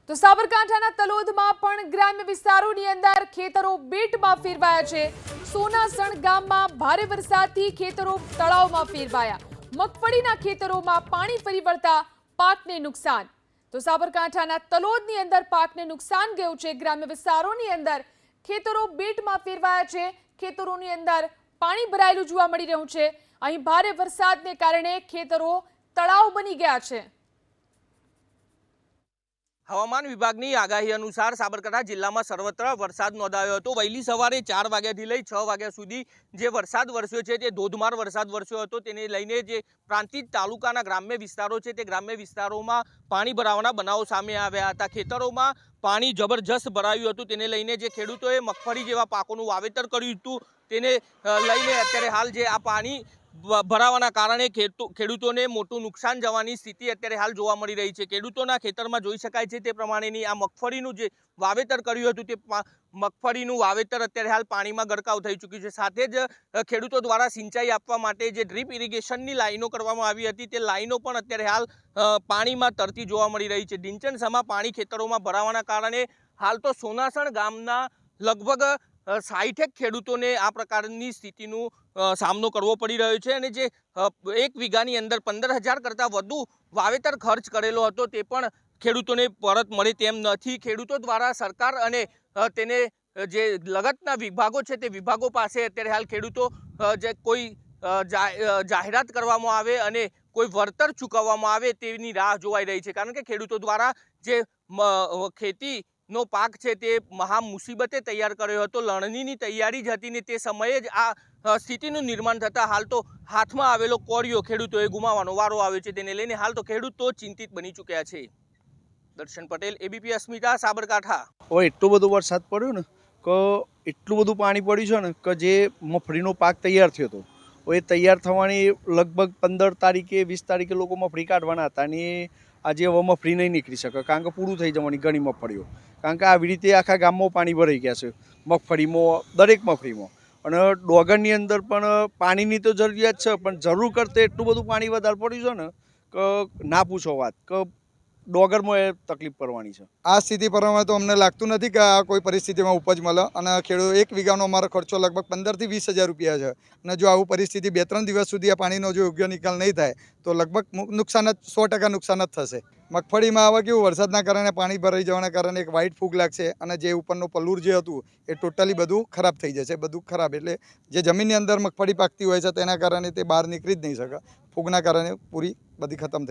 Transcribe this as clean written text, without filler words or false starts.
તો સાબરકાંઠાના તલોદમાં પણ ગ્રામ્ય વિસ્તારોની અંદર ખેતરો બેટમાં ફેરવાયા છે। સોનાસણ ગામમાં ભારે વરસાદથી ખેતરો તળાવમાં ફેરવાયા। મગફળીના ખેતરોમાં પાણી ફરી વળતા પાકને નુકસાન। તો સાબરકાંઠાના તલોદની અંદર પાકને નુકસાન ગયું છે। ગ્રામ્ય વિસ્તારોની અંદર ખેતરો બેટમાં ફેરવાયા છે। ખેતરોની અંદર પાણી ભરાયેલું જોવા મળી રહ્યું છે। અહીં ભારે વરસાદને કારણે ખેતરો તળાવ બની ગયા છે। હવામાન વિભાગની આગાહી અનુસાર સાબરકાંઠા જિલ્લામાં સર્વત્ર વરસાદ નોંધાયો હતો। વહેલી સવારે 4 વાગ્યાથી લઈ 6 વાગ્યા સુધી જે વરસાદ વરસ્યો છે તે ધોધમાર વરસાદ વરસ્યો હતો। તેને લઈને જે પ્રાંતિજ તાલુકાના ગ્રામ્ય વિસ્તારો છે તે ગ્રામ્ય વિસ્તારોમાં પાણી ભરાવાના બનાવો સામે આવ્યા હતા। ખેતરોમાં પાણી જબરજસ્ત ભરાયું હતું। તેને લઈને જે ખેડૂતોએ મગફળી જેવા પાકોનું વાવેતર કર્યું હતું તેને લઈને અત્યારે હાલ જે આ પાણી ભરાવાના કારણે ખેડૂતોને મોટું નુકસાન જવાની સ્થિતિ અત્યારે હાલ જોવા મળી રહી છે। ખેડૂતોના ખેતરમાં જોઈ શકાય છે તે પ્રમાણેની આ મગફળીનું જે વાવેતર કર્યું હતું તે મગફળીનું વાવેતર અત્યારે હાલ પાણીમાં ગરકાવ થઈ ચૂક્યું છે। સાથે જ ખેડૂતો દ્વારા સિંચાઈ આપવા માટે જે ડ્રીપ ઇરિગેશનની લાઈનો કરવામાં આવી હતી તે લાઈનો પણ અત્યારે હાલ પાણીમાં તરતી જોવા મળી રહી છે। ઢીંચણસામાં પાણી ખેતરોમાં ભરાવાના કારણે હાલ તો સોનાસણ ગામના લગભગ 60 ખેડૂતોને આ પ્રકારની સ્થિતિનું સામનો કરવો પડી રહ્યો છે। અને જે 1 વીઘાની અંદર 15,000 કરતાં વધુ વાવેતર ખર્ચ કરેલો હતો તે પણ ખેડૂતોને પરત મળે તેમ નથી। ખેડૂતો દ્વારા સરકાર અને તેને જે લગતના વિભાગો છે તે વિભાગો પાસે અત્યારે હાલ ખેડૂતો જે કોઈ જાહેરાત કરવામાં આવે અને કોઈ વળતર ચૂકવવામાં આવે તેની રાહ જોવાઈ રહી છે। કારણ કે ખેડૂતો દ્વારા જે ખેતીનો પાક છે તે મહા મુસીબતે તૈયાર કર્યો હતો। લણણીની તૈયારી જ હતી ને તે સમયે જ આ સ્થિતિનું નિર્માણ થતાં હાલ તો હાથમાં આવેલો કોળિયો ખેડૂતોએ ગુમાવવાનો વારો આવ્યો છે। તેને લઈને હાલ તો ખેડૂતો ચિંતિત બની ચૂક્યા છે। દર્શન પટેલ, એબીપી અસ્મિતા, સાબરકાંઠા। હવે એટલો બધો વરસાદ પડ્યો ને કે એટલું બધું પાણી પડ્યું છે ને કે જે મગફળીનો પાક તૈયાર થયો હતો એ તૈયાર થવાની લગભગ 15 તારીખે 20 તારીખે લોકો મગફળી કાઢવાના હતા અને આજે હવે મગફળી નહીં નીકળી શકે કારણ કે પૂરું થઈ જવાની ઘણી મગફળીઓ। કારણ કે આવી રીતે આખા ગામમાં પાણી ભરાઈ ગયા છે મગફળીમાં, દરેક મગફળીમાં। અને ડોગરની અંદર પણ પાણીની તો જરૂરિયાત છે પણ જરૂર કરતાં એટલું બધું પાણી વધારે પડ્યું છે ને કે ના પૂછો વાત કે ડોગરમાં એ તકલીફ પડવાની છે। આ સ્થિતિ પ્રમાણે તો અમને લાગતું નથી કે આ કોઈ પરિસ્થિતિમાં ઉપજ મળે અને ખેડૂત 1 વીઘાનો અમારો ખર્ચો લગભગ 15,000 થી 20,000 રૂપિયા છે। અને જો આવું પરિસ્થિતિ 2-3 દિવસ સુધી આ પાણીનો જો યોગ્ય નિકાલ નહીં થાય તો લગભગ નુકસાન જ 100% નુકસાન જ થશે। મગફળીમાં હવે કેવું વરસાદના કારણે પાણી ભરાઈ જવાના કારણે એક વ્હાઇટ ફૂગ લાગશે અને જે ઉપરનું પલ્લુર જે હતું એ ટોટલી બધું ખરાબ થઈ જશે। બધું ખરાબ એટલે જે જમીનની અંદર મગફળી પાકતી હોય છે તેના કારણે તે બહાર નીકળી જ નહીં શકે। ફૂગના કારણે પૂરી બધી ખતમ થઈ